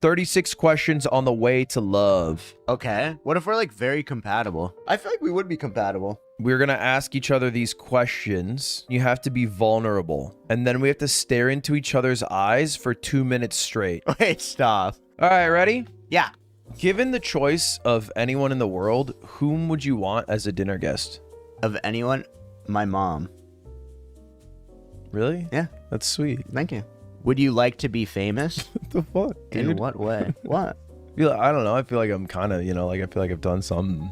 36 questions on the way to love. Okay. What if we're like very compatible? I feel like we would be compatible. We're going to ask each other these questions. You have to be vulnerable. And then we have to stare into each other's eyes for 2 minutes straight. Wait, stop. All right, ready? Yeah. Given the choice of anyone in the world, whom would you want as a dinner guest? Of anyone? My mom. Really? Yeah. That's sweet. Thank you. Would you like to be famous? What the fuck, dude? In what way? What? I don't know. I feel like I'm kind of, like I feel like I've done something,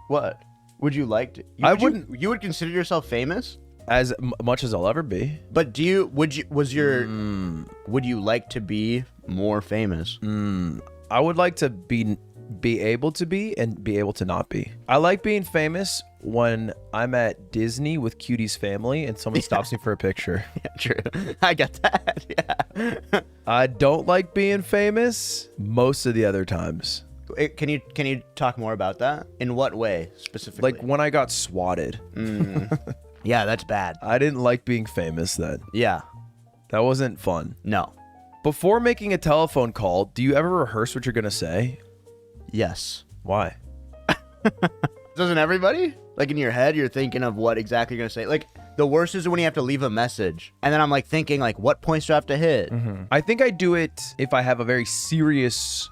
What? Would you like to? I wouldn't. You would consider yourself famous? As much as I'll ever be. But would you like to be more famous? I would like to be able to be and be able to not be. I like being famous when I'm at Disney with Cutie's family and someone stops me for a picture. Yeah, true. I get that. Yeah. I don't like being famous most of the other times. Can you talk more about that? In what way specifically? Like when I got swatted. Yeah, that's bad. I didn't like being famous then. Yeah. That wasn't fun. No. Before making a telephone call, do you ever rehearse what you're going to say? Yes. Why? Doesn't everybody? Like in your head, you're thinking of what exactly you're going to say. Like the worst is when you have to leave a message. And then I'm like thinking like, what points do I have to hit? I think I do it if I have a very serious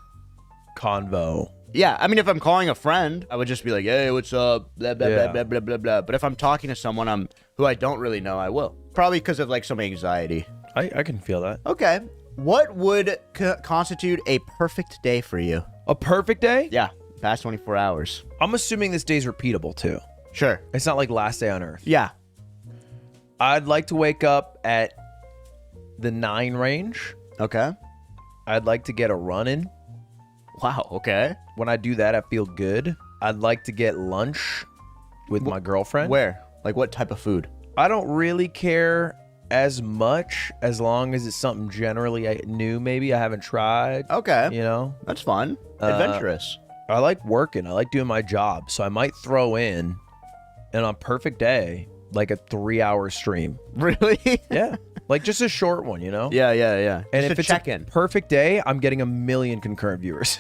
convo. Yeah, I mean, if I'm calling a friend, I would just be like, hey, what's up? Blah, blah, blah, blah, blah, blah, blah. But if I'm talking to someone who I don't really know, I will. Probably because of like some anxiety. I can feel that. Okay. What would constitute a perfect day for you? A perfect day? Yeah, past 24 hours. I'm assuming this day's repeatable too. Sure. It's not like last day on Earth. Yeah. I'd like to wake up at the 9 range. Okay. I'd like to get a run in. Wow, okay. When I do that, I feel good. I'd like to get lunch with my girlfriend. Where? Like what type of food? I don't really care as much as long as it's something generally new maybe I haven't tried. Okay. That's fun. Adventurous. I like working. I like doing my job. So I might throw in, and on a perfect day, like a 3-hour stream. Really? Yeah. Like just a short one, Yeah, yeah, yeah. And just if it's check-in. a perfect day, I'm getting 1 million concurrent viewers.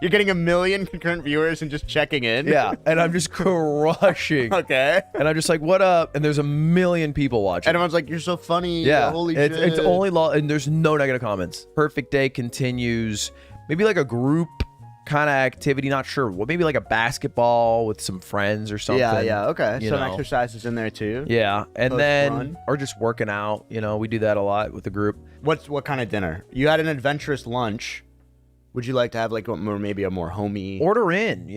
You're getting 1 million concurrent viewers and just checking in? Yeah. And I'm just crushing. Okay. And I'm just like, what up? And there's 1 million people watching. And everyone's like, you're so funny. Yeah. Holy shit. It's only and there's no negative comments. Perfect day continues. Maybe like a group kind of activity, not sure. Well, maybe like a basketball with some friends or something. Yeah, okay. Some exercises in there too. Yeah, and then or just working out. We do that a lot with the group. What kind of dinner? You had an adventurous lunch. Would you like to have like maybe a more homey? Order in,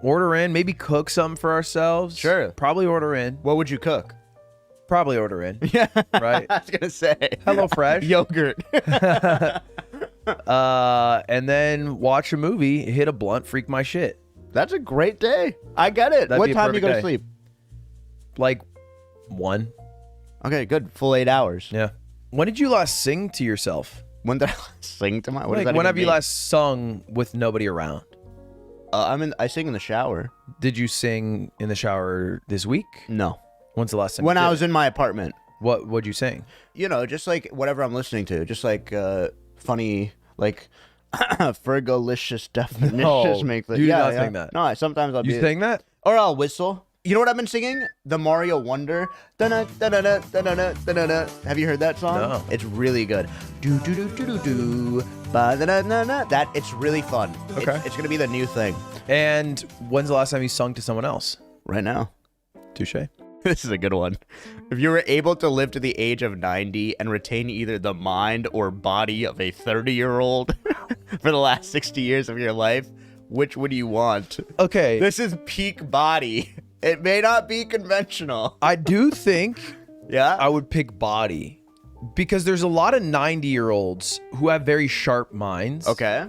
Order in. Maybe cook something for ourselves. Sure. Probably order in. What would you cook? Probably order in. Yeah. Right. I was gonna say. Hello Fresh. Yogurt. And then watch a movie, hit a blunt, freak my shit. That's a great day. I get it. What time do you go to sleep? Like 1. Okay, good. Full 8 hours. Yeah. When did you last sing to yourself? When did I sing to my? What like, does that when have even you mean? last sung with nobody around? I sing in the shower. Did you sing in the shower this week? No. When's the last time? When I was in my apartment. What'd you sing? Just like whatever I'm listening to. Just like funny, like Fergalicious definitions. No, make you did not sing that. No, sometimes I'll You sing that? Or I'll whistle. You know what I've been singing? The Mario Wonder. Da-na, da-na-na, da-na-na, da-na-na. Have you heard that song? No. It's really good. Do do do do do do. Ba-da-na-na-na. It's really fun. Okay. It's gonna be the new thing. And when's the last time you sung to someone else? Right now. Touche. This is a good one. If you were able to live to the age of 90 and retain either the mind or body of a 30-year-old for the last 60 years of your life, which would you want? Okay. This is peak body. It may not be conventional. I do think Yeah? I would pick body because there's a lot of 90-year-olds who have very sharp minds. Okay.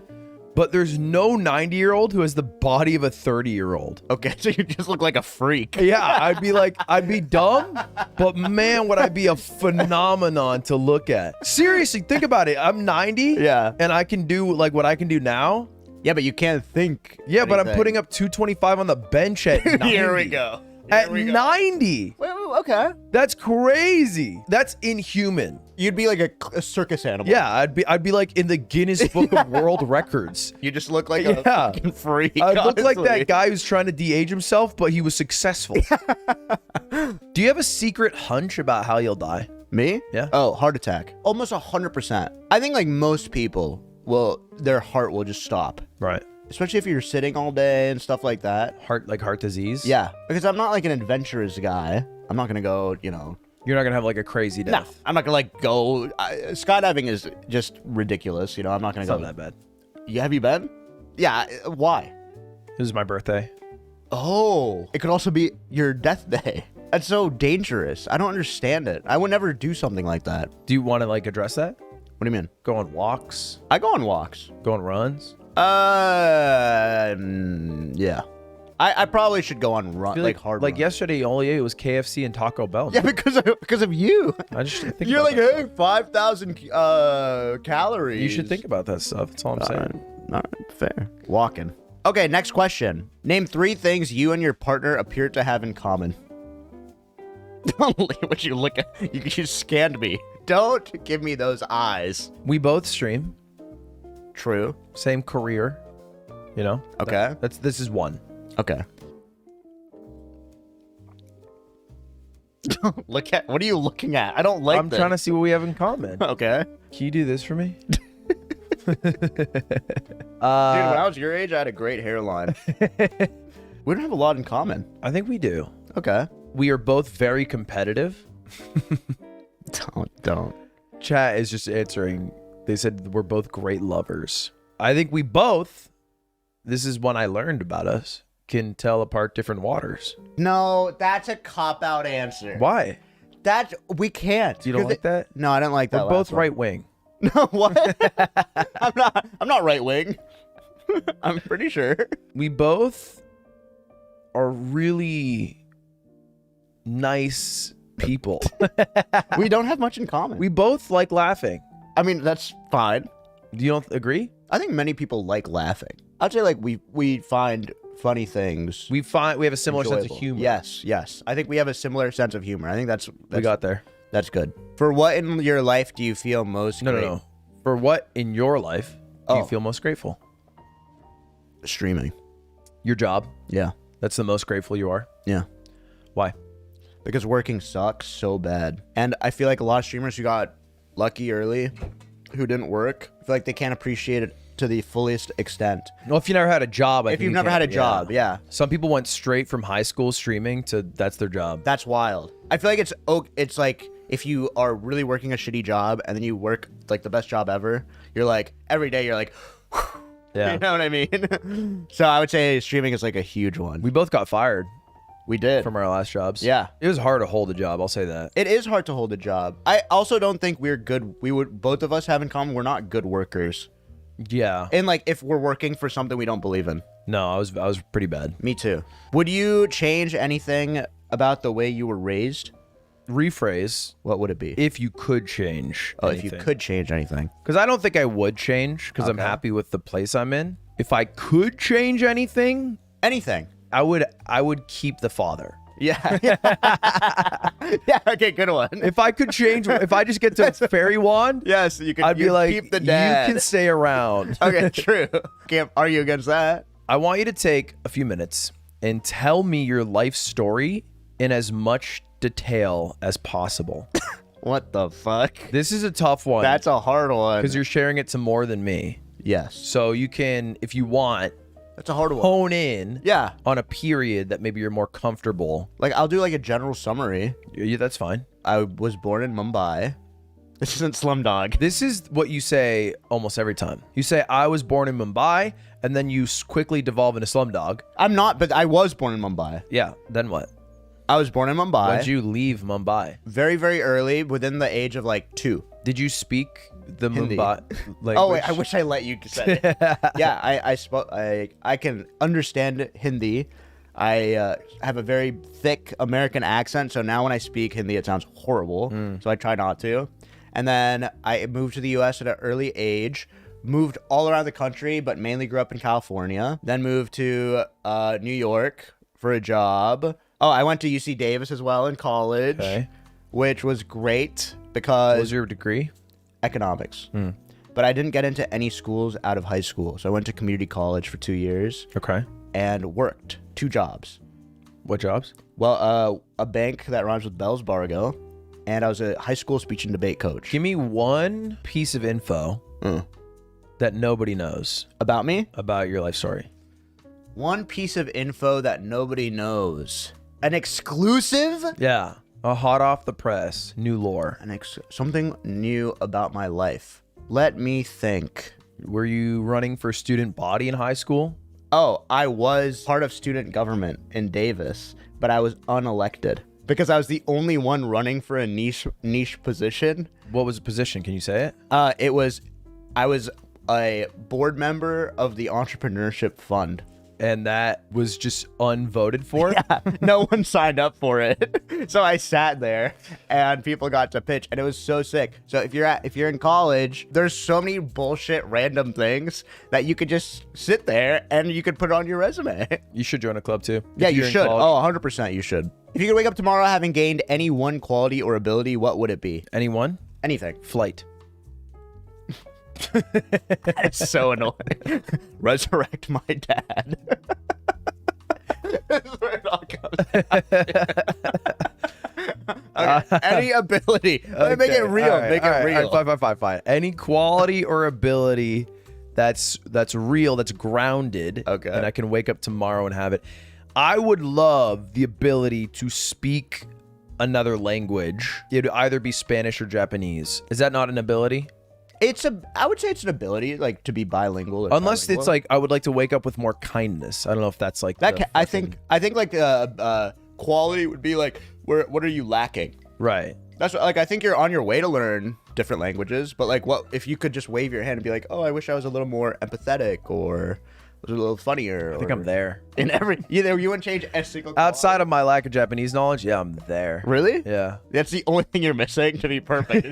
But there's no 90-year-old who has the body of a 30-year-old. Okay, so you just look like a freak. Yeah, I'd be dumb, but man, would I be a phenomenon to look at. Seriously, think about it. I'm 90, Yeah. and I can do like what I can do now. Yeah, but you can't think. Yeah, but I'm anything. putting up 225 on the bench at 90. Here we go. At we go. 90. Wait, okay. That's crazy. That's inhuman. You'd be like a circus animal. Yeah, I'd be like in the Guinness Book of World Records. You just look like a Yeah. fucking freak. I'd look like honestly. that guy who's trying to de-age himself, but he was successful. Do you have a secret hunch about how you'll die? Me? Yeah. Oh, heart attack. Almost 100%. I think like most people their heart will just stop. Right. Especially if you're sitting all day and stuff like that. Heart disease? Yeah. Because I'm not like an adventurous guy. I'm not going to go, You're not gonna have like a crazy No, death. I'm not gonna like go. Skydiving is just ridiculous. I'm not gonna It's go. not that bad. Have you been? Yeah. Why? This is my birthday. Oh, it could also be your death day. That's so dangerous. I don't understand it. I would never do something like that. Do you want to like address that? What do you mean? Go on walks? I go on walks. Go on runs? Yeah. I probably should go on run, Feel like hard. Like runs. yesterday, all you ate was KFC and Taco Bell. Yeah, because of you. I just think You're about like, that hey, stuff. 5,000 calories. You should think about that stuff. That's all I'm saying. All right, fair. Walking. Okay, next question. Name 3 things you and your partner appear to have in common. What you look at? You scanned me. Don't give me those eyes. We both stream. True. Same career. Okay. This is one. Okay. Look at. What are you looking at? I don't like. I'm trying to see what we have in common. Okay. Can you do this for me? Dude, when I was your age, I had a great hairline. We don't have a lot in common. I think we do. Okay. We are both very competitive. Don't. Chat is just answering. They said we're both great lovers. I think we both, this is one I learned about us, can tell apart different waters. No, that's a cop-out answer. Why? We can't. You don't 'Cause like that? No, I don't like that. We're both last one. right wing. No, what? I'm not right wing. I'm pretty sure. We both are really nice people. We don't have much in common. We both like laughing. I mean, that's fine. You don't agree? I think many people like laughing. I'd say like we find funny things. We have a similar sense of enjoyable. humor. Yes. I think we have a similar sense of humor. I think that's We got there. That's good. For what in your life do you feel most No. For what in your life do you feel most grateful? Streaming. Your job. Yeah. That's the most grateful you are. Yeah. Why? Because working sucks so bad. And I feel like a lot of streamers who got lucky early, who didn't work, I feel like they can't appreciate it to the fullest extent. Well, if you never had a job, If you've never had a job, yeah. Some people went straight from high school streaming to that's their job. That's wild. I feel like it's like if you are really working a shitty job and then you work like the best job ever, you're like every day you're like, Yeah. you know what I mean? So I would say streaming is like a huge one. We both got fired We did. from our last jobs. Yeah. It was hard to hold a job, I'll say that. It is hard to hold a job. I also don't think we're good. Both of us have in common, we're not good workers. Yeah. And like if we're working for something we don't believe in. No, I was pretty bad. Me too. Would you change anything about the way you were raised? Rephrase, What would it be? if you could change If you could change anything. Because I don't think I would change because I'm Okay. happy with the place I'm in. If I could change anything, Anything. I would keep the father. Yeah. Yeah, okay, good one. If I could change, if I just get to fairy wand, Yes, you could I'd be like, keep the dad. you can stay around. Okay, true. Can't argue against that. I want you to take a few minutes and tell me your life story in as much detail as possible. What the fuck? This is a tough one. That's a hard one. because you're sharing it to more than me. Yes. So you can, if you want, That's a hard one. hone in Yeah. on a period that maybe you're more comfortable. Like I'll do like a general summary. Yeah, that's fine. I was born in Mumbai. This isn't Slumdog. This is what you say almost every time. You say, I was born in Mumbai, and then you quickly devolve into Slumdog. I'm not, but I was born in Mumbai. Yeah, then what? I was born in Mumbai. When'd you leave Mumbai? Very, very early, within the age of like 2. Did you speak the Hindi. Mumbai language? Oh wait, I wish I let you say it. Yeah, I can understand Hindi. I have a very thick American accent, so now when I speak Hindi, it sounds horrible. So I try not to. And then I moved to the U.S. at an early age. Moved all around the country, but mainly grew up in California. Then moved to New York for a job. Oh, I went to UC Davis as well in college, Okay. which was great What because was your degree? economics. But I didn't get into any schools out of high school. So I went to community college for 2 years Okay. and worked 2 jobs. What jobs? Well, a bank that rhymes with Bells Bargo, and I was a high school speech and debate coach. Give me one piece of info that nobody knows About me? about your life story. One piece of info that nobody knows. An exclusive? Yeah. A hot off the press, new lore. Something new about my life. Let me think. Were you running for student body in high school? Oh, I was part of student government in Davis, but I was unelected because I was the only one running for a niche position. What was the position? Can you say it? I was a board member of the Entrepreneurship Fund. And that was just unvoted for? Yeah, no one signed up for it. So I sat there and people got to pitch and it was so sick. So if you're in college, there's so many bullshit random things that you could just sit there and you could put it on your resume. You should join a club too. Yeah, If you you're in should. college. Oh, 100% you should. If you could wake up tomorrow having gained any one quality or ability, what would it be? Anyone? Anything. Flight. It's so annoying. Resurrect my dad. That's where it all comes. Okay, any ability. Make it real. Make it real. All right, fine. Any quality or ability that's real, that's grounded. Okay. And I can wake up tomorrow and have it. I would love the ability to speak another language. It would either be Spanish or Japanese. Is that not an ability? I would say it's an ability, like to be bilingual. Or Unless bilingual. it's like I would like to wake up with more kindness. I don't know if that's like that. the I fucking- think like quality would be like what are you lacking? right. That's like I think you're on your way to learn different languages, but like what if you could just wave your hand and be like, oh, I wish I was a little more empathetic or was a little funnier. I think I'm there. In every you wouldn't change a single Outside of my lack of Japanese knowledge, yeah, I'm there. Really? Yeah. That's the only thing you're missing to be perfect.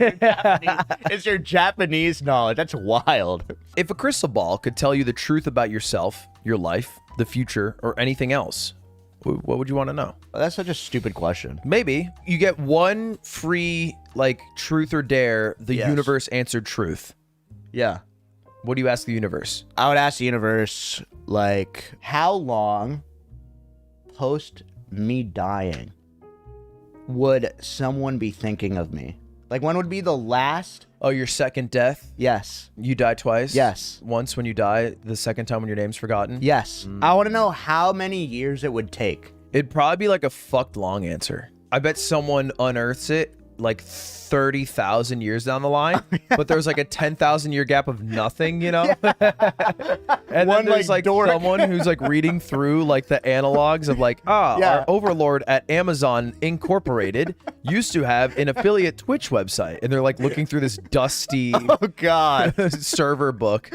It's your Japanese knowledge. That's wild. If a crystal ball could tell you the truth about yourself, your life, the future, or anything else, what would you want to know? That's such a stupid question. Maybe you get one free, like, truth or dare, the Yes. universe answered truth. Yeah. What do you ask the universe? I would ask the universe, like, how long post me dying would someone be thinking of me? Like, when would be the last? Oh, your second death? Yes. You die twice? Yes. Once when you die, the second time when your name's forgotten? Yes. I want to know how many years it would take. It'd probably be like a fucked long answer. I bet someone unearths it like 30,000 years down the line, but there's like a 10,000 year gap of nothing, you know? And One, then there's like, like dork. someone who's like reading through like the analogs of like, Yeah. our overlord at Amazon Incorporated used to have an affiliate Twitch website. And they're like looking through this dusty Oh, God. server book.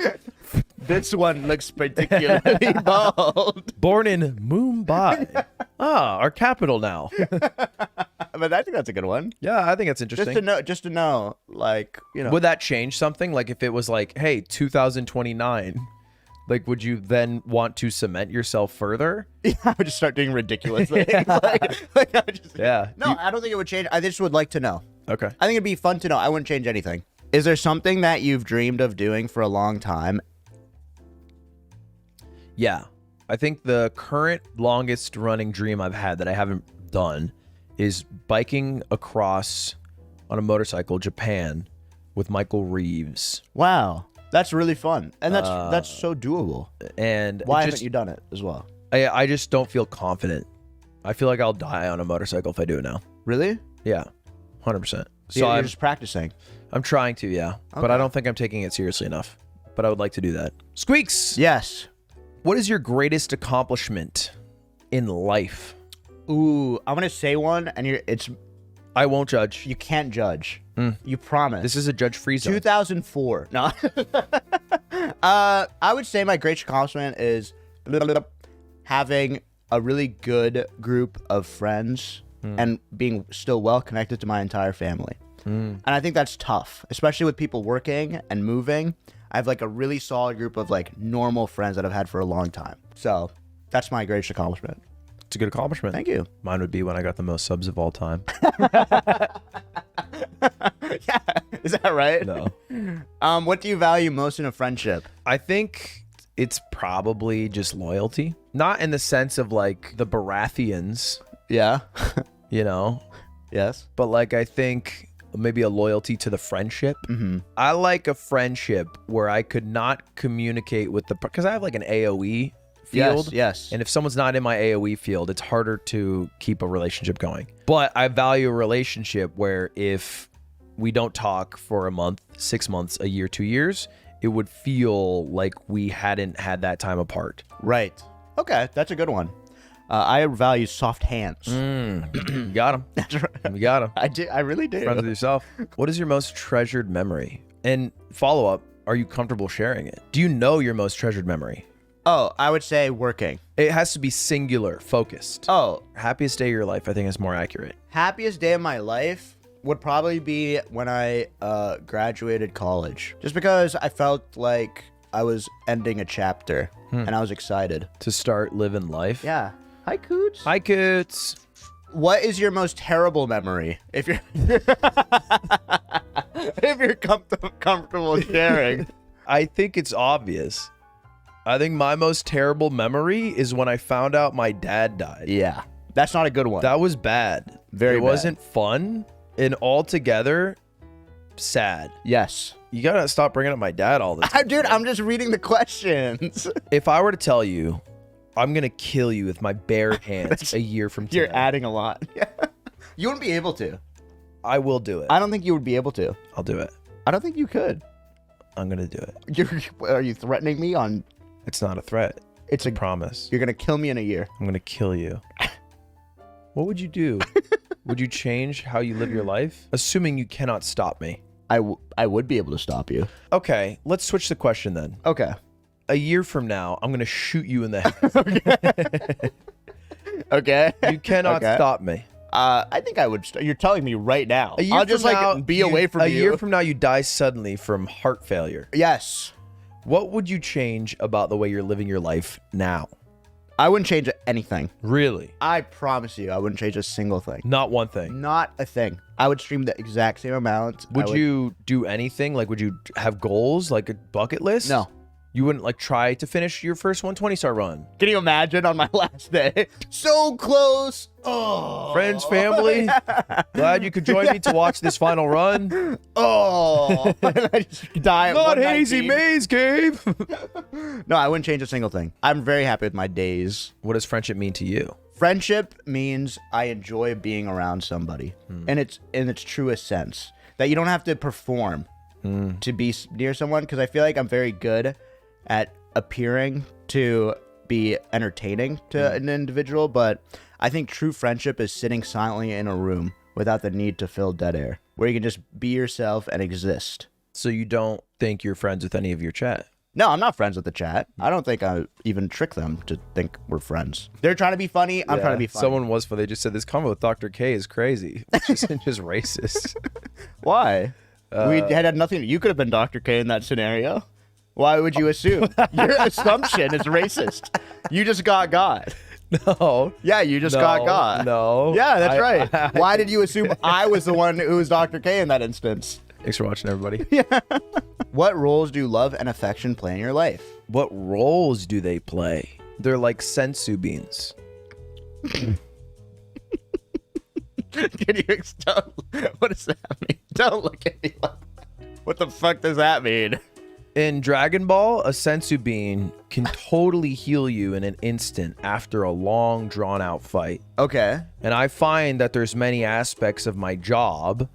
This one looks particularly bold. Born in Mumbai. Our capital now. But I think that's a good one. Yeah, I think that's interesting. Just to know, like, you know. Would that change something? Like if it was like, hey, 2029, like would you then want to cement yourself further? I would just start doing ridiculous things. like I would just, Yeah. No, I don't think it would change. I just would like to know. Okay. I think it'd be fun to know. I wouldn't change anything. Is there something that you've dreamed of doing for a long time? Yeah. I think the current longest running dream I've had that I haven't done is biking across on a motorcycle Japan with Michael Reeves. Wow. That's really fun. And that's so doable. And Why just, haven't you done it as well? I just don't feel confident. I feel like I'll die on a motorcycle if I do it now. Really? Yeah. 100%. So You're I'm just practicing. trying to, yeah. But I don't think I'm taking it seriously enough. But I would like to do that. Squeex! Yes. What is your greatest accomplishment in life? Ooh, I'm gonna say one, and I won't judge. you can't judge. You promise. This is a judge-free zone. 2004. No. I would say my greatest accomplishment is having a really good group of friends and being still well connected to my entire family. And I think that's tough, especially with people working and moving. I have like a really solid group of like normal friends that I've had for a long time. So that's my greatest accomplishment. It's a good accomplishment. Thank you. Mine would be when I got the most subs of all time. Yeah, is that right? No. What do you value most in a friendship? I think it's probably just loyalty. Not in the sense of like the Baratheons, Yeah. you know, Yes. but like I think maybe a loyalty to the friendship. Mm-hmm. I like a friendship where I could not communicate with because I have like an AOE field. Yes. And if someone's not in my AOE field, it's harder to keep a relationship going. But I value a relationship where if we don't talk for a month, 6 months, a year, 2 years, it would feel like we hadn't had that time apart. Right. Okay, that's a good one. I value soft hands. You got him. That's right. You got him. I do. I really do. Friends with yourself. What is your most treasured memory? And follow up, are you comfortable sharing it? Do you know your most treasured memory? Oh, I would say working. It has to be singular, focused. Oh, Happiest day of your life, I think is more accurate. happiest day of my life would probably be when I graduated college. Just because I felt like I was ending a chapter and I was excited. To start living life. Yeah. Hi, Coots. Hi, Coots. What is your most terrible memory? If you're if you're comfortable sharing. I think it's obvious. I think my most terrible memory is when I found out my dad died. Yeah. That's not a good one. That was bad. Very It bad. wasn't fun and altogether sad. Yes. You gotta stop bringing up my dad all the time. Dude, I'm just reading the questions. If I were to tell you, I'm gonna kill you with my bare hands a year from today. You're adding a lot. Yeah. You wouldn't be able to. I will do it. I don't think you would be able to. I'll do it. I don't think you could. I'm gonna do it. Are you threatening me on... It's not a threat. It's a Promise. You're going to kill me in a year. I'm gonna kill you. What would you do? Would you change how you live your life? Assuming you cannot stop me. I would be able to stop you. Okay, let's switch the question then. Okay. A year from now, I'm gonna shoot you in the head. Okay. You cannot Okay. stop me. I think I would... You're telling me right now. A year I'll just from like now, be away from you. A year from now, you die suddenly from heart failure. Yes. What would you change about the way you're living your life now? I wouldn't change anything. Really? I promise you, I wouldn't change a single thing. Not one thing. Not a thing. I would stream the exact same amount. Would you do anything? Like, would you have goals, like a bucket list? No. You wouldn't like try to finish your first 120 star run? Can you imagine on my last day? So close. Oh. Friends, family, glad you could join me to watch this final run. Oh. I just die at Not 119. Hazy Maze Cave. No, I wouldn't change a single thing. I'm very happy with my days. What does friendship mean to you? Friendship means I enjoy being around somebody, and it's in its truest sense. That you don't have to perform to be near someone, because I feel like I'm very good at appearing to be entertaining to an individual, but I think true friendship is sitting silently in a room without the need to fill dead air, where you can just be yourself and exist. So you don't think you're friends with any of your chat? No, I'm not friends with the chat. I don't think I even trick them to think we're friends. They're trying to be funny. I'm trying to be funny. Someone was, they just said this combo with Dr. K is crazy. It's just racist. Why? We had nothing. You could have been Dr. K in that scenario. Why would you assume? Your assumption is racist. You just got God. No. Yeah, you just got God. No. Yeah, that's right. Why did you assume I was the one who was Dr. K in that instance? Thanks for watching, everybody. What roles do love and affection play in your life? What roles do they play? They're like sensu beans. Can you what does that mean? Don't look at me like that. What the fuck does that mean? In Dragon Ball, a sensu bean can totally heal you in an instant after a long, drawn-out fight. Okay. And I find that there's many aspects of my job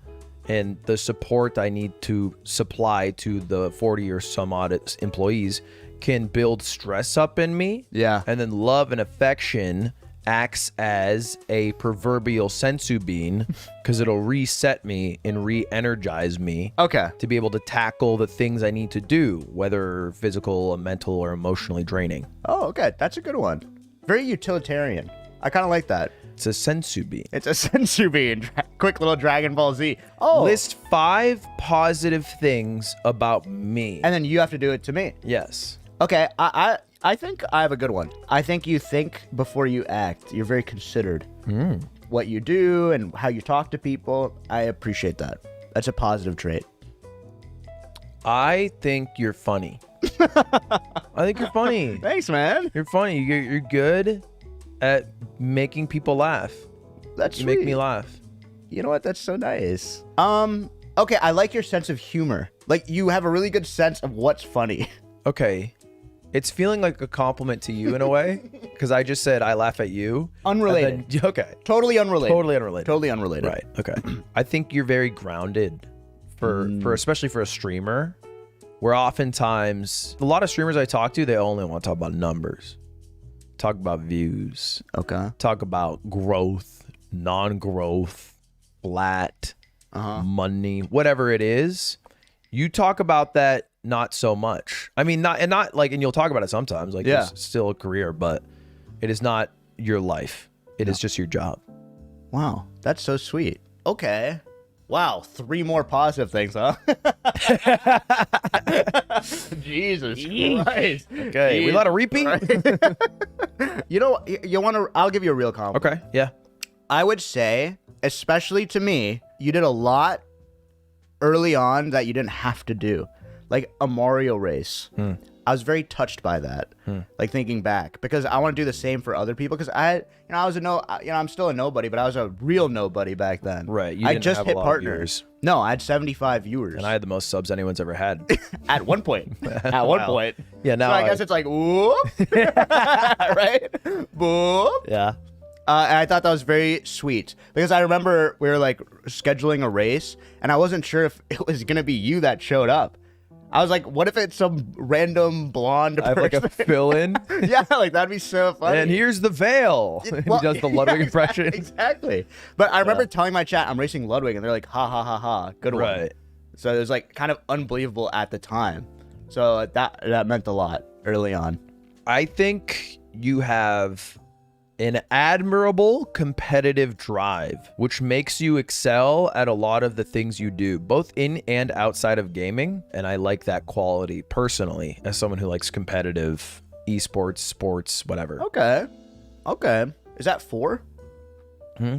and the support I need to supply to the 40 or some odd employees can build stress up in me. Yeah. And then love and affection acts as a proverbial sensu bean because it'll reset me and re-energize me Okay. to be able to tackle the things I need to do, whether physical, mental, or emotionally draining. Oh, okay. That's a good one. Very utilitarian. I kind of like that. It's a sensu bean. It's a sensu bean. Quick little Dragon Ball Z. Oh. List 5 positive things about me. And then you have to do it to me. Yes. Okay, I think I have a good one. I think you think before you act. You're very considered. What you do and how you talk to people. I appreciate that. That's a positive trait. I think you're funny. I think you're funny. Thanks, man. You're funny. You're good at making people laugh. That's You sweet. make me laugh. You know what? That's so nice. Okay, I like your sense of humor. Like, you have a really good sense of what's funny. Okay. It's feeling like a compliment to you in a way, because I just said I laugh at you. Unrelated. And then- okay. Totally unrelated. Totally unrelated. Totally unrelated. Right. Okay. I think you're very grounded for especially for a streamer, where oftentimes a lot of streamers I talk to, they only want to talk about numbers, talk about views, Okay. talk about growth, non-growth, flat, money, whatever it is. You talk about that not so much. I mean, not like, and you'll talk about it sometimes, like Yeah. it's still a career, but it is not your life. It is just your job. Wow, that's so sweet. Okay. Wow, 3 more positive things, huh? Jesus Christ. Okay, we let a repeat. You know, you want to? I'll give you a real compliment. Okay, yeah. I would say, especially to me, you did a lot early on that you didn't have to do, like a Mario race. I was very touched by that, like thinking back, because I want to do the same for other people. Because I was I'm still a nobody, but I was a real nobody back then. Right, you I didn't just have a hit lot of partners. viewers. No, I had 75 viewers, And I had the most subs anyone's ever had. at one point. At one Wow. point. Yeah, now So I guess it's like, whoop, right? Boop. yeah. And I thought that was very sweet, because I remember we were like scheduling a race, and I wasn't sure if it was gonna be you that showed up. I was like, what if it's some random blonde I have like person? a fill-in. Yeah, like that'd be so funny. And here's the veil. Well, He does the Ludwig yeah, impression. Exactly. But I remember telling my chat I'm racing Ludwig, and they're like, ha ha ha ha, good one. Right. So it was like kind of unbelievable at the time. So that meant a lot early on. I think you have an admirable competitive drive, which makes you excel at a lot of the things you do, both in and outside of gaming. And I like that quality personally, as someone who likes competitive esports, sports, whatever. Okay. Is that 4?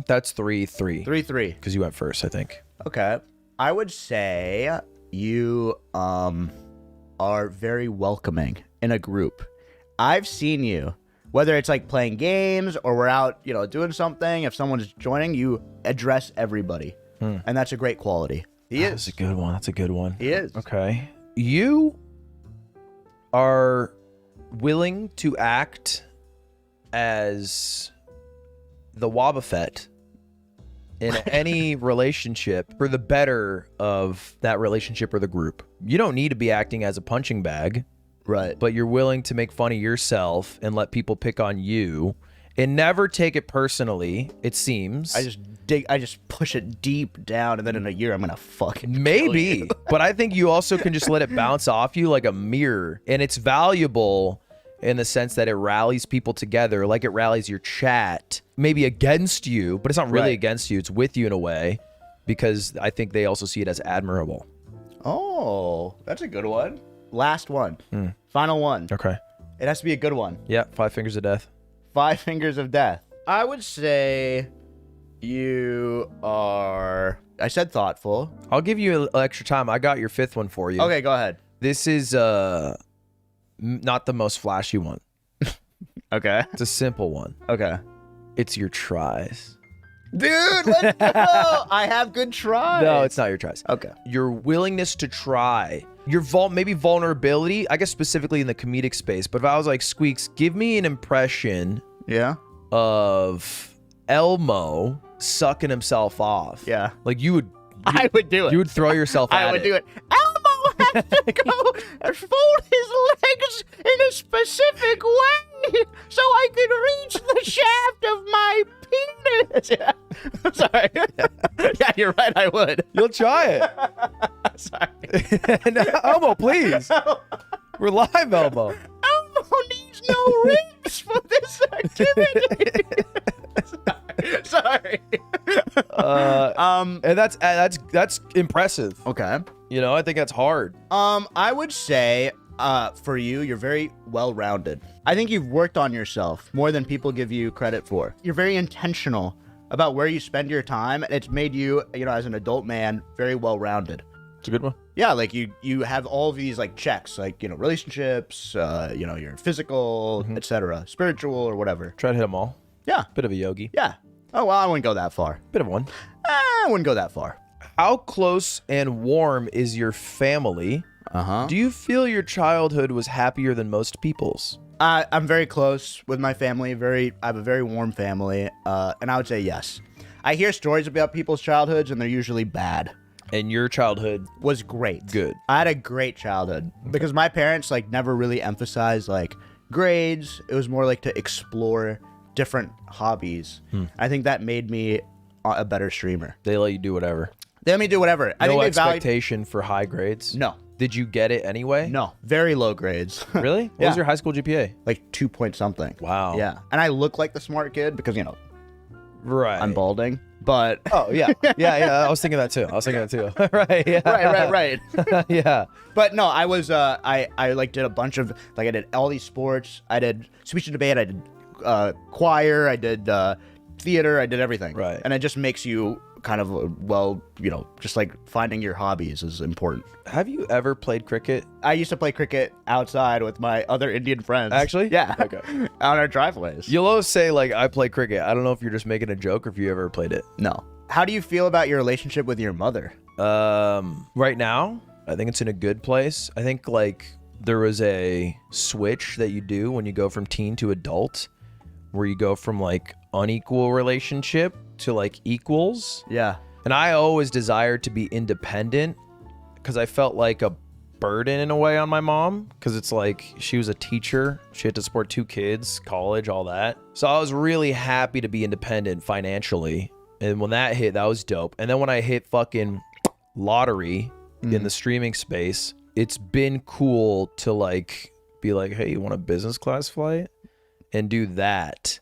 That's 3-3. 3-3. Because you went first, I think. Okay. I would say you are very welcoming in a group. I've seen you, whether it's like playing games or we're out, doing something, if someone's joining, you address everybody. And that's a great quality. That's a good one. That's a good one. He is. Okay. You are willing to act as the Wobbuffet in any relationship for the better of that relationship or the group. You don't need to be acting as a punching bag, Right. but you're willing to make fun of yourself and let people pick on you and never take it personally, it seems. I just push it deep down, and then in a year I'm gonna fucking kill Maybe, you. but I think you also can just let it bounce off you like a mirror, and it's valuable in the sense that it rallies people together, like it rallies your chat, maybe against you, but it's not really Right. against you, it's with you in a way, because I think they also see it as admirable. Oh, that's a good one. Last one. Final one. Okay. It has to be a good one. Yeah, 5 fingers of death. 5 fingers of death. I would say you are... I said thoughtful. I'll give you extra time. I got your 5th one for you. Okay, go ahead. This is not the most flashy one. Okay. It's a simple one. Okay. It's your tries. Dude, let's go! I have good tries. No, it's not your tries. Okay. Your willingness to try, your maybe vulnerability, I guess specifically in the comedic space, but if I was like, Squeex, give me an impression Yeah? of Elmo sucking himself off. Yeah. Like you would do you would throw yourself at I would do it. Elmo has to go and fold his legs in a specific way so I can reach the shaft of my penis. Yeah. I'm sorry. Yeah, you're right. I would. You'll try it. Sorry. No, Elmo, please. We're live, Elmo. Elmo needs no ribs for this activity. Sorry. And that's impressive. Okay. You know, I think that's hard. I would say for you, you're very well-rounded. I think you've worked on yourself more than people give you credit for. You're very intentional about where you spend your time, and it's made you, as an adult man, very well-rounded. It's a good one. Yeah, like you have all of these like checks, like, relationships, your physical, etc., spiritual or whatever. Try to hit them all. Yeah. Bit of a yogi. Yeah. Oh, well, I wouldn't go that far. Bit of one. I wouldn't go that far. How close and warm is your family? Uh-huh. Do you feel your childhood was happier than most people's? I'm very close with my family. I have a very warm family, and I would say yes. I hear stories about people's childhoods, and they're usually bad. And your childhood Was great. good. I had a great childhood because my parents never really emphasized grades. It was more like to explore different hobbies. I think that made me a better streamer. They let you do whatever. They let me do whatever. I No think they valued. expectation for high grades? No, Did you get it anyway? no, very low grades. Really? What Yeah. was your high school GPA? Like 2 point something. Wow. Yeah, and I look like the smart kid because Right. I'm balding. But Oh, yeah. Yeah. I was thinking that too. Right. Yeah. right. Yeah. But no, I was I did a bunch of I did all these sports. I did speech and debate. I did choir. I did theater. I did everything. Right. And it just makes you kind of just finding your hobbies is important. Have you ever played cricket? I used to play cricket outside with my other Indian friends. Actually? Yeah. Okay. On our driveways. You'll always say, I play cricket. I don't know if you're just making a joke or if you ever played it. No. How do you feel about your relationship with your mother? Right now, I think it's in a good place. I think, there was a switch that you do when you go from teen to adult, where you go from, unequal relationship to, equals. Yeah. And I always desired to be independent because I felt like a burden in a way on my mom because it's she was a teacher. She had to support 2 kids, college, all that. So I was really happy to be independent financially. And when that hit, that was dope. And then when I hit fucking lottery in the streaming space, it's been cool to be hey, you want a business class flight? And do that.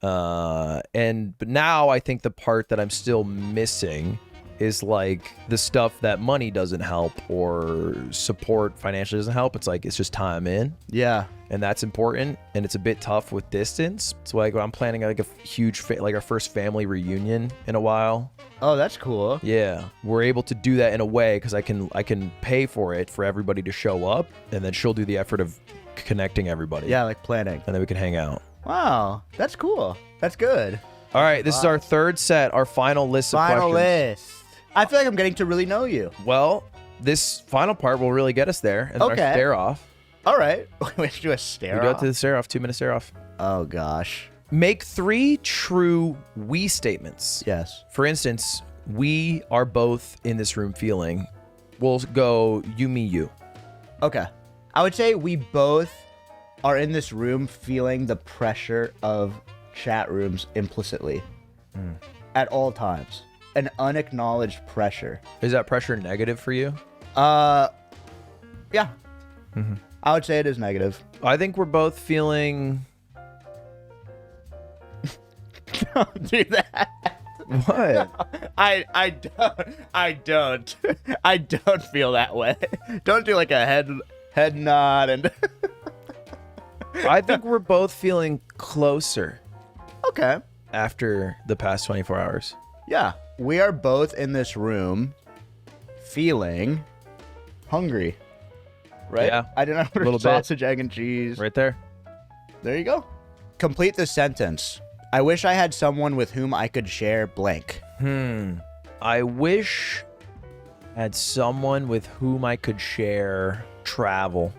But now I think the part that I'm still missing is the stuff that money doesn't help or support financially doesn't help. It's just time in, Yeah. and that's important. And it's a bit tough with distance. So I'm planning a huge our first family reunion in a while. Oh, that's cool. Yeah, we're able to do that in a way because I can pay for it for everybody to show up, and then she'll do the effort of connecting everybody. Yeah, planning. And then we can hang out. Wow, that's cool. That's good. All right, this is our third set, our final list of Final questions. list. I feel like I'm getting to really know you. Well, this final part will really get us there. And then Okay. our stare off. All right. We have to do a stare We go off. to the stare off, 2-minute stare off. Oh, gosh. Make 3 true we statements. Yes. For instance, we are both in this room feeling. We'll go you, me, you. Okay. I would say we both are in this room feeling the pressure of chat rooms implicitly at all times. An unacknowledged pressure. Is that pressure negative for you? Yeah. I would say it is negative. I think we're both feeling... Don't do that. What? I don't feel that way. Don't do a head nod and I think we're both feeling closer Okay. after the past 24 hours. Yeah. We are both in this room feeling hungry. Right? Yeah. I didn't order Little bit. sausage, egg, and cheese. Right there. There you go. Complete the sentence. I wish I had someone with whom I could share blank. I wish I had someone with whom I could share travel.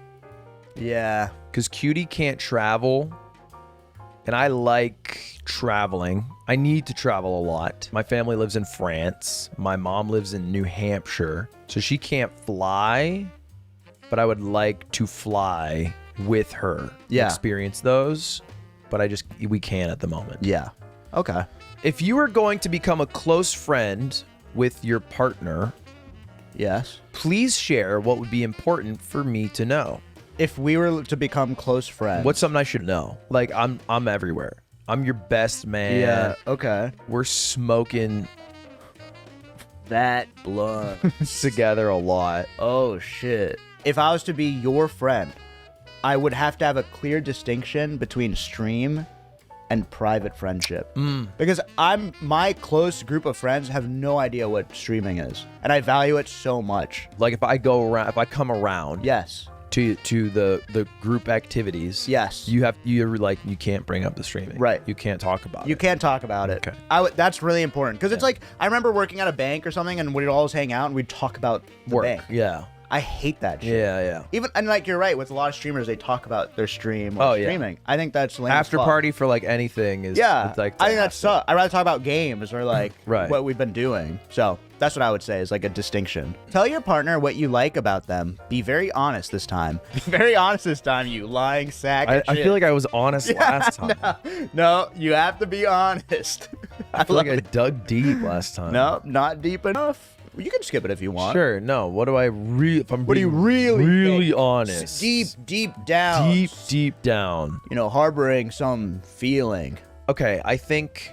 Yeah. Because Cutie can't travel. And I like traveling. I need to travel a lot. My family lives in France. My mom lives in New Hampshire. So she can't fly. But I would like to fly with her. Yeah. Experience those. But we can't at the moment. Yeah. Okay. If you were going to become a close friend with your partner, Yes. please share what would be important for me to know. If we were to become close friends. What's something I should know? I'm everywhere. I'm your best man. Yeah. Okay. We're smoking That blunt. together a lot. Oh shit. if I was to be your friend, I would have to have a clear distinction between stream and private friendship. Because my close group of friends have no idea what streaming is, and I value it so much. Like if I come around Yes. to the group activities, Yes. you're like, you can't bring up the streaming. Right. You can't talk about You it. can't talk about it. Okay. That's really important because it's like I remember working at a bank or something, and we'd always hang out and we'd talk about the Work. bank. Yeah. I hate that shit. Yeah. Even and like you're right, with a lot of streamers, they talk about their stream or Oh, yeah. streaming. I think that's lame as After fuck. party for like anything is Yeah, it's like I think that's sucks. I'd rather talk about games or like Right. what we've been doing. So that's what I would say is like a distinction. Tell your partner what you like about them. Be very honest this time. Be very honest this time, you lying sack. I of shit. feel like I was honest last time. No, you have to be honest. I feel like I dug deep last time. No, not deep enough. You can skip it if you want. Sure. No. What do I really? If I'm What do you being really think? honest? Deep down. Deep down. You know, harboring some feeling. Okay. I think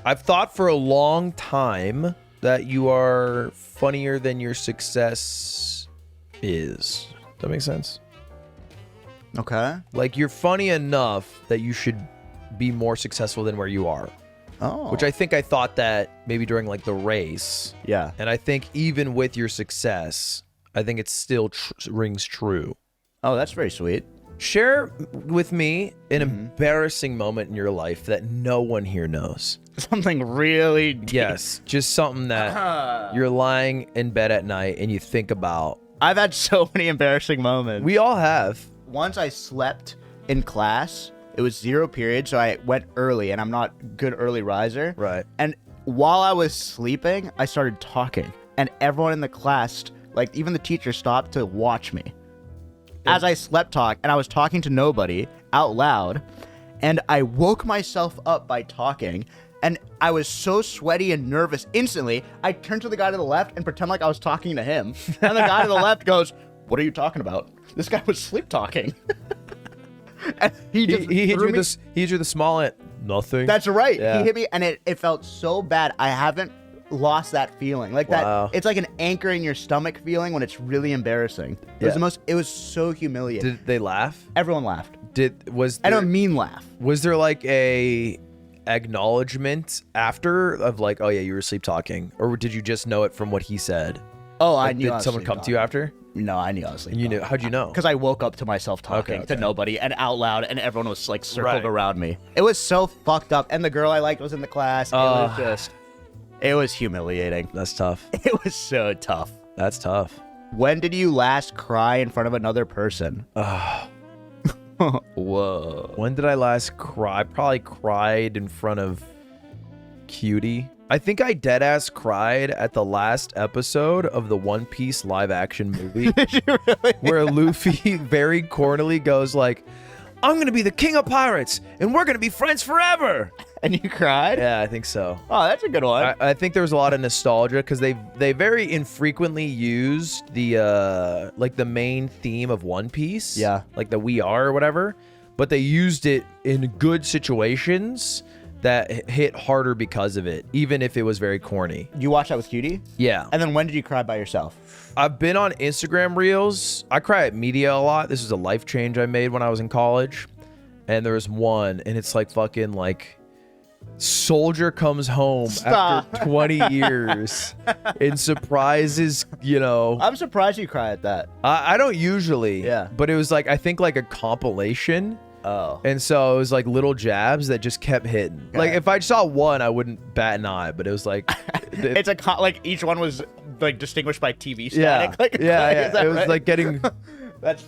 I've thought for a long time that you are funnier than your success is. Does that make sense? Okay. Like you're funny enough that you should be more successful than where you are. Oh. Which I think I thought that maybe during like the race. Yeah. And I think even with your success, I think it still rings true. Oh, that's very sweet. Share with me an embarrassing moment in your life that no one here knows. Something really deep. Yes, just something that you're lying in bed at night and you think about. I've had so many embarrassing moments. We all have. Once I slept in class. It was 0 period, so I went early, and I'm not a good early riser. Right. And while I was sleeping, I started talking, and everyone in the class, like even the teacher, stopped to watch me as I slept talk, and I was talking to nobody out loud, and I woke myself up by talking, and I was so sweaty and nervous instantly, I turned to the guy to the left and pretend like I was talking to him, and the guy to the left goes, "What are you talking about?" This guy was sleep talking. And he just He hit threw you me- this. He hit you the small at nothing. That's right. Yeah. He hit me, and it felt so bad. I haven't lost that feeling. Like Wow. that. It's like an anchor in your stomach feeling when it's really embarrassing. It was Yeah. the most. It was so humiliating. Did they laugh? Everyone laughed. Was I there, don't mean laugh. was there like a acknowledgement after of like, oh yeah, you were sleep talking, or did you just know it from what he said? Oh, I Like, knew. I did was someone come to you after? No, I knew I was sleep. You knew? How'd you know? Because I woke up to myself talking Okay, to okay. nobody and out loud, and everyone was like circled Right. around me. It was so fucked up, and the girl I liked was in the class. It was humiliating. That's tough. It was so tough. That's tough. When did you last cry in front of another person? Whoa. When did I last cry? I probably cried in front of Cutie. I think I deadass cried at the last episode of the One Piece live action movie. Did you really? Where Luffy very cornily goes like, I'm gonna be the king of pirates and we're gonna be friends forever. And you cried? Yeah, I think so. Oh, that's a good one. I think there was a lot of nostalgia because they very infrequently used the like the main theme of One Piece. Yeah. Like the We Are or whatever. But they used it in good situations that hit harder because of it, even if it was very corny. You watched that with Cutie? Yeah. And then when did you cry by yourself? I've been on Instagram Reels. I cry at media a lot. This is a life change I made when I was in college. And there was one, and it's like fucking like soldier comes home Stop. after 20 years and surprises, you know. I'm surprised you cry at that. I don't usually. Yeah. But it was like, I think like a compilation. Oh. And so it was like little jabs that just kept hitting. Like if I saw one, I wouldn't bat an eye, but it was like, It's like each one was like distinguished by TV yeah, static. Like, yeah. is that It was right? like getting. That's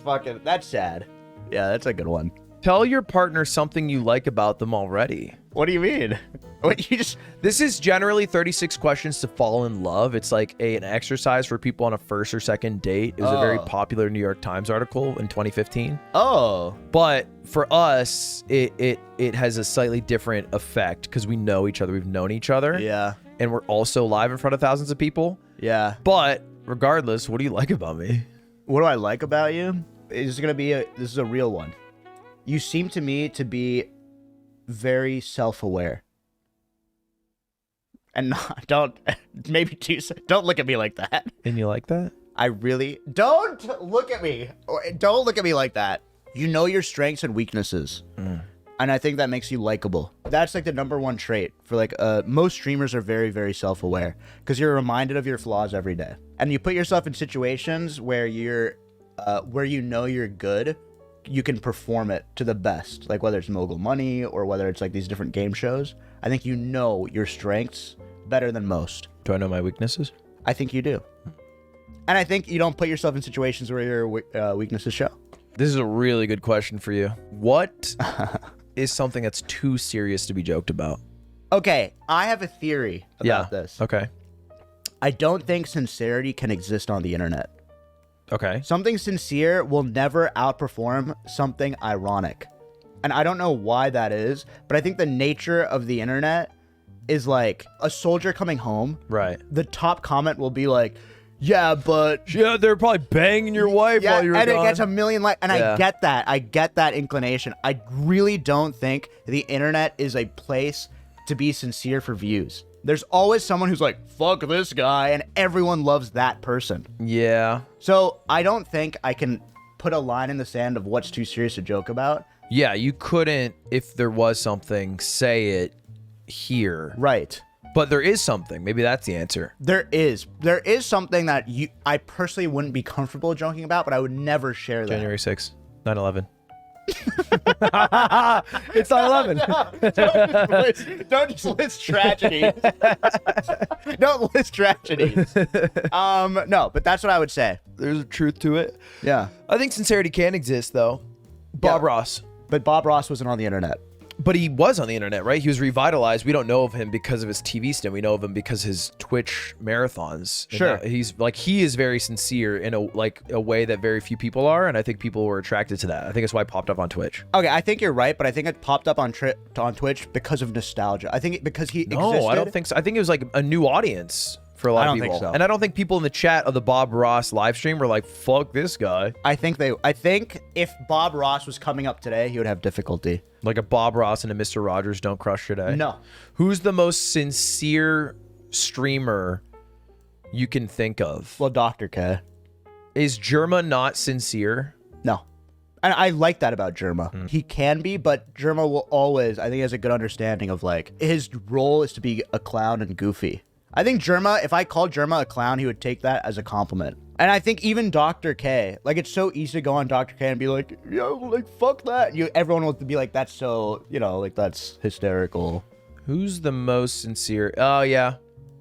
sad. Yeah, that's a good one. Tell your partner something you like about them already. What do you mean? What you just This is generally 36 questions to fall in love. It's like an exercise for people on a first or second date. It was a very Oh. popular New York Times article in 2015. Oh. But for us, it has a slightly different effect because we know each other. We've known each other. Yeah. And we're also live in front of thousands of people. Yeah. But regardless, what do you like about me? What do I like about you? This is a real one. You seem to me to be very self-aware. And don't look at me like that. And you like that? I really don't look at me. Don't look at me like that. You know your strengths and weaknesses. And I think that makes you likable. That's like the number one trait for like most streamers are very, very self-aware because you're reminded of your flaws every day. And you put yourself in situations where you're where you know you're good, you can perform it to the best. Like whether it's Mogul Money or whether it's like these different game shows. I think you know your strengths better than most. Do I know my weaknesses? I think you do. And I think you don't put yourself in situations where your weaknesses show. This is a really good question for you. What is something that's too serious to be joked about? Okay, I have a theory about this. Okay. I don't think sincerity can exist on the internet. Okay. Something sincere will never outperform something ironic. And I don't know why that is, but I think the nature of the internet is like a soldier coming home. Right. The top comment will be like, yeah, but... Yeah, they're probably banging your wife while you're and gone. it gets a million likes. And I get that. I get that inclination. I really don't think the internet is a place to be sincere for views. There's always someone who's like, fuck this guy, and everyone loves that person. Yeah. So I don't think I can put a line in the sand of what's too serious to joke about. Yeah, you couldn't, if there was something, say it here. Right. But there is something. Maybe that's the answer. There is something that I personally wouldn't be comfortable joking about, but I would never share that. January 6th, 9/11. It's 9/11. Don't just list tragedies. Don't list tragedies. No, but that's what I would say. There's a truth to it. Yeah. I think sincerity can exist, though. Bob Ross. But Bob Ross wasn't on the internet. But he was on the internet, right? He was revitalized. We don't know of him because of his TV stint. We know of him because his Twitch marathons. Sure. He's like, he is very sincere in a way that very few people are, and I think people were attracted to that. I think that's why it popped up on Twitch. Okay, I think you're right, but I think it popped up on Twitch because of nostalgia. I think because he existed. No, I don't think so. I think it was like a new audience for a lot of people. I don't think so. And I don't think people in the chat of the Bob Ross live stream were like, fuck this guy. I think if Bob Ross was coming up today, he would have difficulty. Like a Bob Ross and a Mr. Rogers don't crush today? No. Who's the most sincere streamer you can think of? Well, Dr. K. Is Germa not sincere? No. And I like that about Germa. He can be, but Germa will always, I think, has a good understanding of like, his role is to be a clown and goofy. I think Germa, if I called Germa a clown, he would take that as a compliment. And I think even Dr. K, like, it's so easy to go on Dr. K and be like, yo, like, fuck that. Everyone will be like, that's so, like, that's hysterical. Who's the most sincere? Oh, yeah.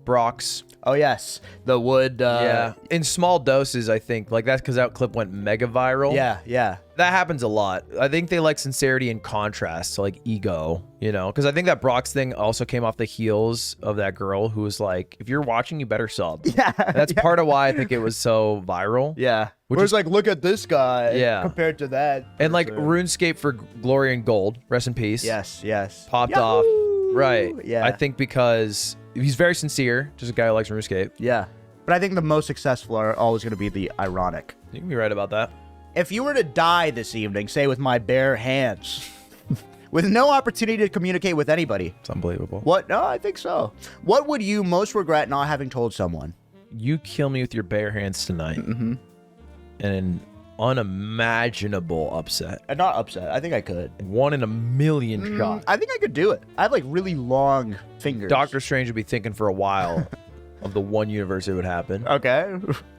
Brox. Oh, yes. The wood. Yeah. In small doses, I think. Like, that's because that clip went mega viral. Yeah, yeah. That happens a lot. I think they like sincerity in contrast to, like, ego, Because I think that Brox thing also came off the heels of that girl who was like, if you're watching, you better sub. Yeah. That's part of why I think it was so viral. Yeah. Which Whereas, is like, look at this guy. Yeah. Compared to that. And, like, RuneScape for Glory and Gold, rest in peace. Yes, yes. Popped Yahoo! off. Right. Yeah. I think because he's very sincere, just a guy who likes RuneScape. Yeah. But I think the most successful are always going to be the ironic. You can be right about that. If you were to die this evening, say with my bare hands, with no opportunity to communicate with anybody. It's unbelievable. What? No, I think so. What would you most regret not having told someone? You kill me with your bare hands tonight. Mm-hmm. And an unimaginable upset. And not upset. I think I could. 1 in a million shot. I think I could do it. I have like really long fingers. Doctor Strange would be thinking for a while of the one universe it would happen. Okay.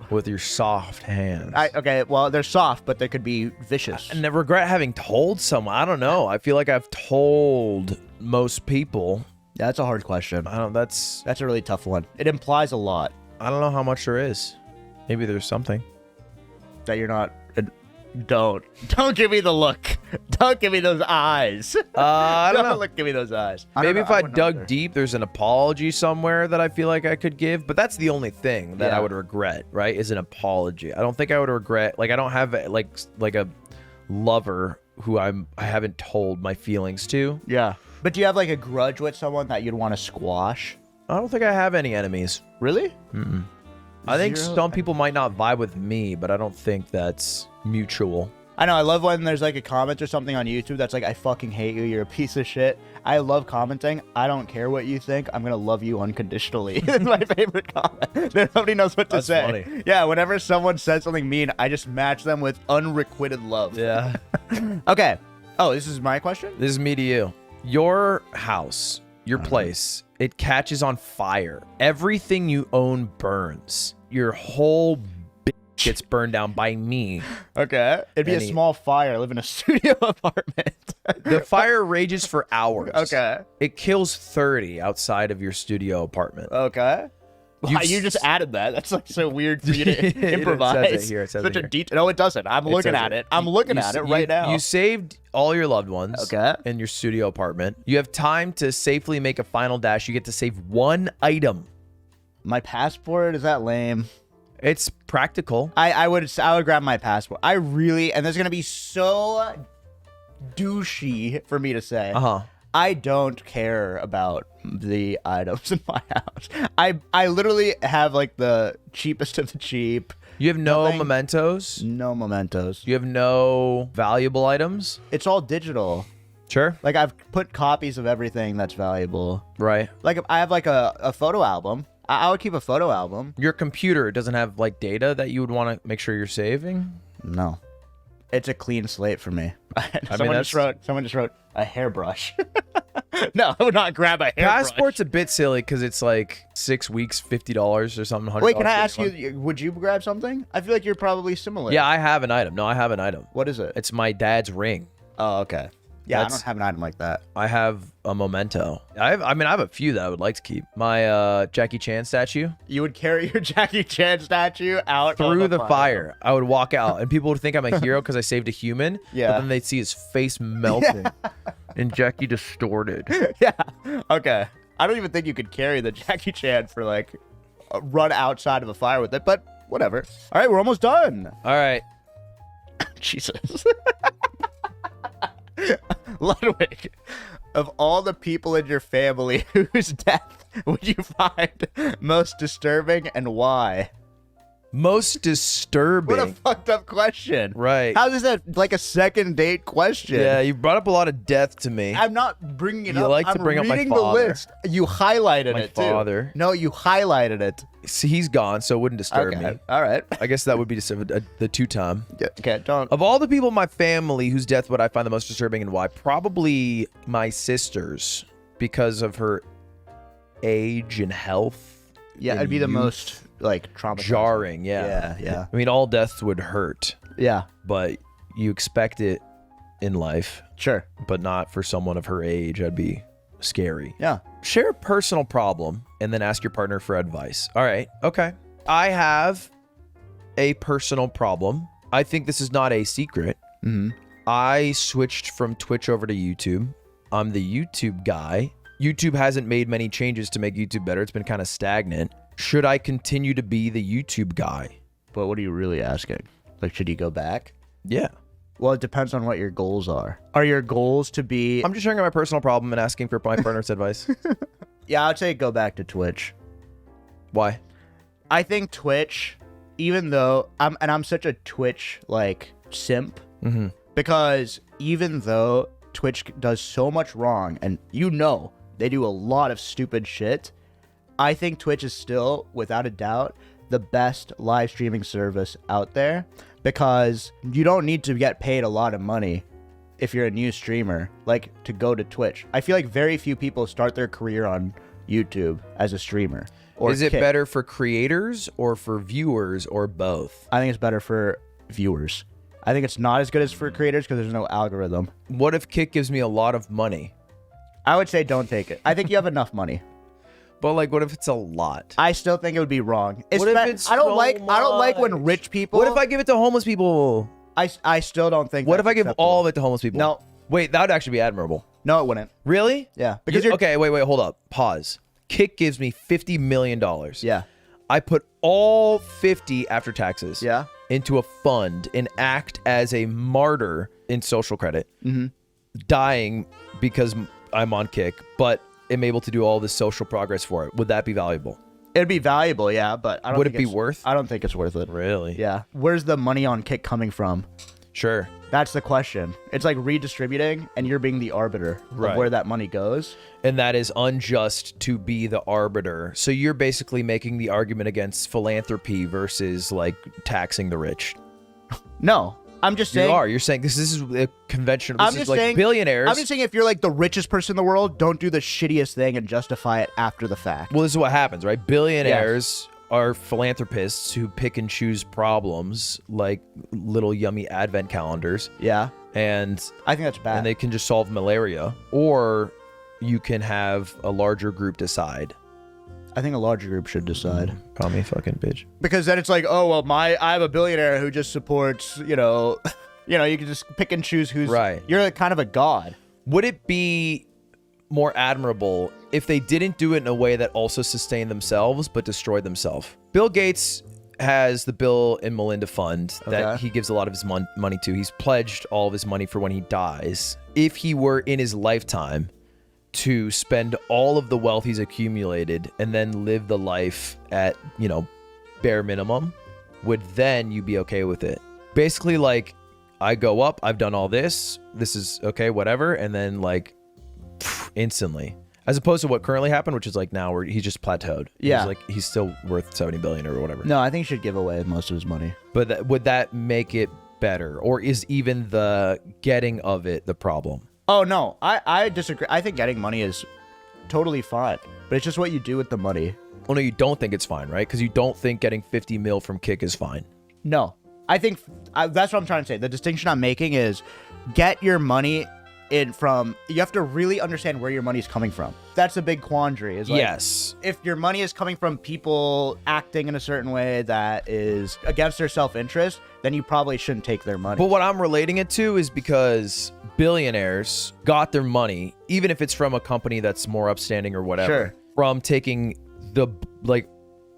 With your soft hands. Okay, well, they're soft, but they could be vicious. And I regret having told someone. I don't know. I feel like I've told most people. Yeah, that's a hard question. That's a really tough one. It implies a lot. I don't know how much there is. Maybe there's something. That you're not... Don't give me the look. Don't give me those eyes. I don't know. Give me those eyes. Maybe if I dug deep, there's an apology somewhere that I feel like I could give. But that's the only thing that I would regret, right? Is an apology. I don't think I would regret. Like I don't have like a lover who I haven't told my feelings to. Yeah. But do you have like a grudge with someone that you'd want to squash? I don't think I have any enemies. Really? I think some people might not vibe with me, but I don't think that's mutual. I know. I love when there's like a comment or something on YouTube that's like, I fucking hate you. You're a piece of shit. I love commenting. I don't care what you think. I'm going to love you unconditionally. It's my favorite comment. Nobody knows what to That's say. funny. Yeah. Whenever someone says something mean, I just match them with unrequited love. Yeah. Okay. Oh, this is my question? This is me to you. Your house, your place, it catches on fire. Everything you own burns. Your whole gets burned down by me. Okay. It'd be a small fire. I live in a studio apartment. The fire rages for hours. Okay. It kills 30 outside of your studio apartment. Okay. Wow, you just added that. That's like so weird for you to improvise. It says it here. It says Such it a here. detail. No, it doesn't. I'm looking at it. I'm looking at it right now. You saved all your loved ones Okay. in your studio apartment. You have time to safely make a final dash. You get to save one item. My passport, is that lame? It's practical. I would grab my passport. I really, and this is gonna be so douchey for me to say. Uh-huh. I don't care about the items in my house. I literally have like the cheapest of the cheap. You have no Nothing. mementos. No mementos. You have no valuable items. It's all digital. Sure. Like I've put copies of everything that's valuable. Right. Like I have like a photo album. I would keep a photo album. Your computer doesn't have like data that you would want to make sure you're saving. No. It's a clean slate for me. Someone just wrote a hairbrush. No, I would not grab a hairbrush. Passport's a bit silly because it's like 6 weeks, $50 or something. $100 Wait, can I ask for you, would you grab something? I feel like you're probably similar. Yeah, I have an item. No, I have an item. What is it? It's my dad's ring. Oh, okay. Yeah, I That's- don't have an item like that. I have a memento. I have a few that I would like to keep. My Jackie Chan statue. You would carry your Jackie Chan statue out on Through the fire. I would walk out and people would think I'm a hero because I saved a human. Yeah. But then they'd see his face melting and Jackie distorted. Yeah. Okay. I don't even think you could carry the Jackie Chan for like a run outside of a fire with it, but whatever. All right, we're almost done. All right. Jesus. Ludwig, of all the people in your family, whose death would you find most disturbing and why? Most disturbing. What a fucked up question. Right. How is that like a second date question? Yeah, you brought up a lot of death to me. I'm not bringing it You up. like to I'm bring up my reading father. the list. You highlighted My it father. too. No, you highlighted it. See, he's gone, so it wouldn't disturb Okay. me. All right. I guess that would be the two-time. Yeah, okay, don't. Of all the people in my family whose death would I find the most disturbing and why? Probably my sister's because of her age and health. Yeah, and it'd be the youth. most like traumatizing. Jarring, yeah. Yeah. I mean, all deaths would hurt, Yeah. but you expect it in life, Sure. but not for someone of her age. That'd be scary. Yeah. Share a personal problem and then ask your partner for advice. All right. Okay. I have a personal problem. I think this is not a secret. Mm-hmm. I switched from Twitch over to YouTube. I'm the YouTube guy. YouTube hasn't made many changes to make YouTube better. It's been kind of stagnant. Should I continue to be the YouTube guy? But what are you really asking? Like, should you go back? Yeah. Well, it depends on what your goals are. Are your goals to be... I'm just sharing my personal problem and asking for my partner's advice. Yeah, I'd say go back to Twitch. Why? I think Twitch, even though I'm such a Twitch like simp, Mm-hmm. because even though Twitch does so much wrong, and they do a lot of stupid shit, I think Twitch is still, without a doubt, the best live streaming service out there, because you don't need to get paid a lot of money if you're a new streamer, like, to go to Twitch. I feel like very few people start their career on YouTube as a streamer. Or Is it Kick. better for creators or for viewers or both? I think it's better for viewers. I think it's not as good as for creators because there's no algorithm. What if Kick gives me a lot of money? I would say don't take it. I think you have enough money. But like, what if it's a lot? I still think it would be wrong. What if it's I don't so like when much? rich people. What if I give it to homeless people? I still don't think. What that's if I give acceptable. all of it to homeless people? No. Wait, that would actually be admirable. No, it wouldn't. Really? Yeah, because you're okay, wait, hold up. Pause. Kick gives me $50 million. Yeah. I put all 50 after taxes Yeah. into a fund and act as a martyr in social credit, dying because I'm on Kick, but am able to do all this social progress for it. Would that be valuable? It'd be valuable, yeah, but I don't Would think it be it's- worth? I don't think it's worth it. Really? Yeah. Where's the money on Kick coming from? Sure. That's the question. It's like redistributing, and you're being the arbiter Right. of where that money goes. And that is unjust to be the arbiter. So you're basically making the argument against philanthropy versus like taxing the rich. No, I'm just saying. You are. You're saying this is a conventional. I'm This is just like saying, billionaires. I'm just saying if you're like the richest person in the world, don't do the shittiest thing and justify it after the fact. Well, this is what happens, right? Billionaires are philanthropists who pick and choose problems like little yummy advent calendars. Yeah. And I think that's bad. and they can just solve malaria. Or you can have a larger group decide. I think a larger group should decide. Call me a fucking bitch. Because then it's like, oh well, I have a billionaire who just supports, you know, you can just pick and choose who's Right. You're kind of a god. Would it be more admirable if they didn't do it in a way that also sustained themselves but destroyed themselves? Bill Gates has the Bill and Melinda Fund that Okay. he gives a lot of his money to. He's pledged all of his money for when he dies. If he were in his lifetime to spend all of the wealth he's accumulated and then live the life at, bare minimum, would then you be okay with it? Basically, like, I go up, I've done all this is okay, whatever, and then like instantly, as opposed to what currently happened, which is like now where he's just plateaued. Yeah. He's still worth 70 billion or whatever. No, I think he should give away most of his money. But would that make it better, or is even the getting of it the problem? Oh no, I disagree. I think getting money is totally fine, but it's just what you do with the money. Well, no, you don't think it's fine, right? Because you don't think getting 50 mil from Kick is fine. No, I think that's what I'm trying to say. The distinction I'm making is get your money in from. You have to really understand where your money's coming from. That's a big quandary. Is like, Yes. if your money is coming from people acting in a certain way that is against their self-interest, then you probably shouldn't take their money. But what I'm relating it to is because billionaires got their money, even if it's from a company that's more upstanding or whatever, Sure. from taking the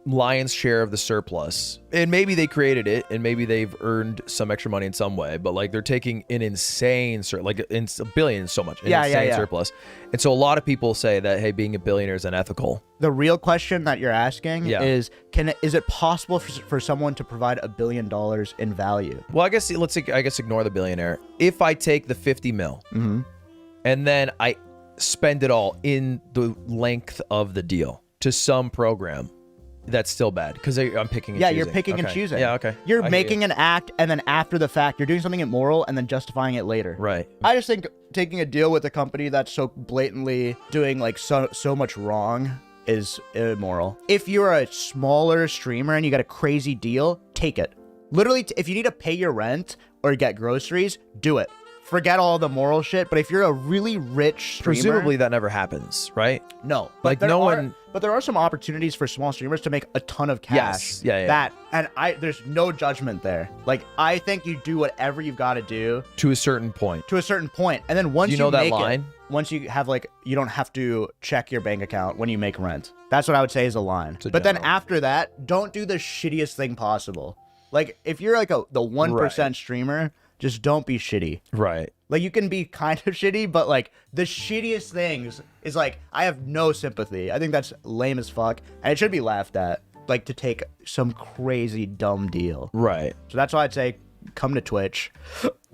lion's share of the surplus. And maybe they created it and maybe they've earned some extra money in some way, but like they're taking an insane a billion is so much, insane surplus. And so a lot of people say that, hey, being a billionaire is unethical. The real question that you're asking is it possible for someone to provide $1 billion in value? Well, I guess ignore the billionaire. If I take the 50 mil and then I spend it all in the length of the deal to some program, that's still bad because I'm picking and choosing. You're picking and Okay. choosing. Yeah, okay. You're I hear making you. an act, and then after the fact, you're doing something immoral and then justifying it later. Right. I just think taking a deal with a company that's so blatantly doing like so much wrong is immoral. If you're a smaller streamer and you got a crazy deal, take it. Literally, if you need to pay your rent or get groceries, do it. Forget all the moral shit. But if you're a really rich streamer, Presumably that never happens, right? no. Like, But there are some opportunities for small streamers to make a ton of cash. Yes. Yeah. There's no judgment there. Like, I think you do whatever you've got to do To a certain point. to a certain point, and then once Do you know that make line? once you have you don't have to check your bank account when you make rent. That's what I would say is a line. a But then general. after that, don't do the shittiest thing possible. Like, if you're like the 1% streamer, just don't be shitty. Right. Like, you can be kind of shitty, but like the shittiest things is like, I have no sympathy. I think that's lame as fuck, and it should be laughed at. Like, to take some crazy dumb deal. Right. So that's why I'd say come to Twitch.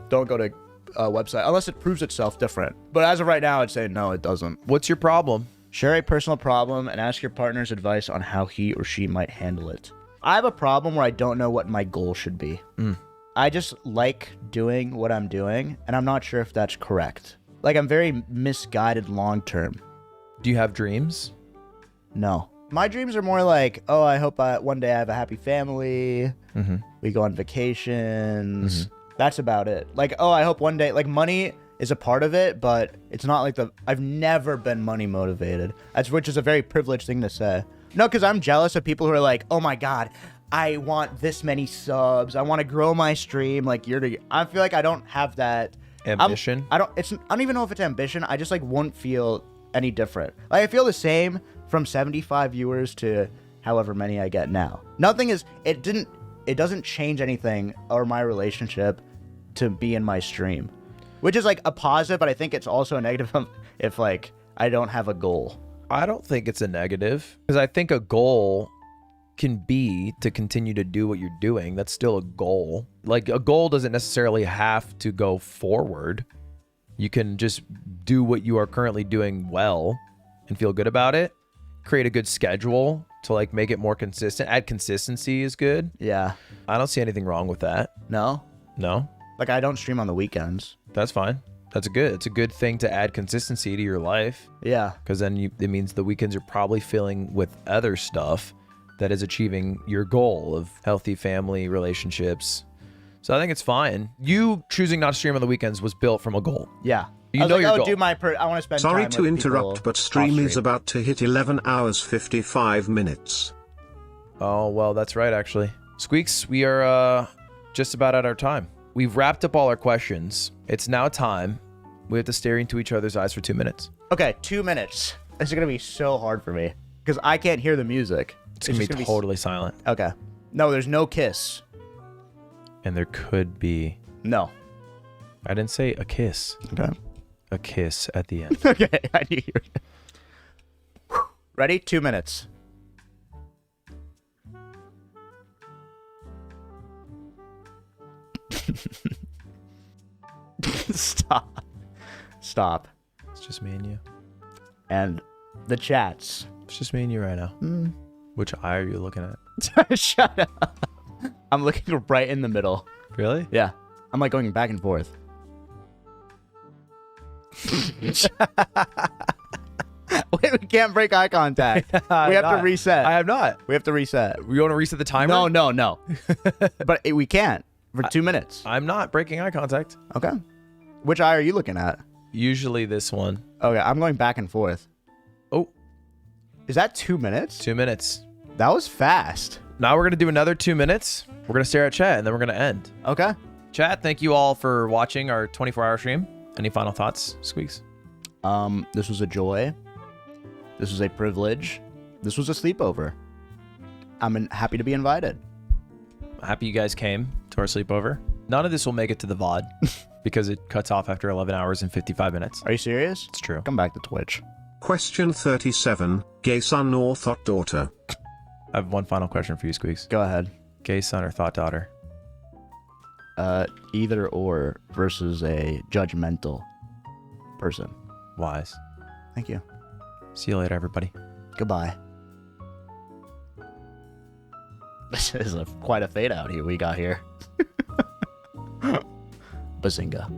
Don't go to a website unless it proves itself different. But as of right now, I'd say no, it doesn't. What's your problem? Share a personal problem and ask your partner's advice on how he or she might handle it. I have a problem where I don't know what my goal should be. I just like doing what I'm doing, and I'm not sure if that's correct. Like, I'm very misguided long term. Do you have dreams? No. My dreams are more like, oh, I hope one day I have a happy family. We go on vacations. That's about it. Like, oh, I hope one day, like, money is a part of it, but it's not like I've never been money motivated. Which is a very privileged thing to say. No, because I'm jealous of people who are like, oh my God, I want this many subs. I want to grow my stream like year to year. I feel like I don't have that Ambition? I don't even know if it's ambition. I just like won't feel any different. Like, I feel the same from 75 viewers to however many I get now. It doesn't change anything or my relationship to be in my stream, which is like a positive, but I think it's also a negative if like I don't have a goal. I don't think it's a negative because I think a goal can be to continue to do what you're doing. That's still a goal. Like a goal doesn't necessarily have to go forward. You can just do what you are currently doing well and feel good about it. Create a good schedule to like make it more consistent. Add consistency is good. Yeah. I don't see anything wrong with that. No? No, Like, I don't stream on the weekends. that's fine. It's a good thing to add consistency to your life, Yeah. because then it means the weekends are probably filling with other stuff that is achieving your goal of healthy family relationships. So I think it's fine. You choosing not to stream on the weekends was built from a goal. Yeah. You I was know like, your oh, goal. do my I want to spend Sorry time to with interrupt, people but stream is off-stream. about to hit 11 hours 55 minutes. Oh, well, that's right, actually. Squeex, we are just about at our time. We've wrapped up all our questions. It's now time. We have to stare into each other's eyes for 2 minutes. Okay, 2 minutes. This is going to be so hard for me because I can't hear the music. It's going to just be totally silent. Okay. No, there's no kiss. And there could be... No. I didn't say a kiss. Okay. A kiss at the end. Okay, I knew you were... Ready? 2 minutes. Stop. Stop. It's just me and you. And the chats. It's just me and you right now. Which eye are you looking at? Shut up. I'm looking right in the middle. Really? Yeah. I'm like going back and forth. Wait, we can't break eye contact. We have to reset. I have not. We have to reset. You want to reset the timer? No. But we can't for 2 minutes. I'm not breaking eye contact. Okay. Which eye are you looking at? Usually this one. Okay, I'm going back and forth. Oh, Is that 2 minutes? 2 minutes. That was fast. Now we're going to do another 2 minutes. We're going to stare at chat and then we're going to end. Okay. Chat, thank you all for watching our 24-hour stream. Any final thoughts, Squeaks? This was a joy. This was a privilege. This was a sleepover. I'm happy to be invited. Happy you guys came to our sleepover. None of this will make it to the VOD because it cuts off after 11 hours and 55 minutes. Are you serious? It's true. Come back to Twitch. Question 37, gay son or thought daughter? I have one final question for you, Squeaks. Go ahead. Gay son or thought daughter? Either or versus a judgmental person. Wise. Thank you. See you later, everybody. Goodbye. This is quite a fade out here we got here. Bazinga.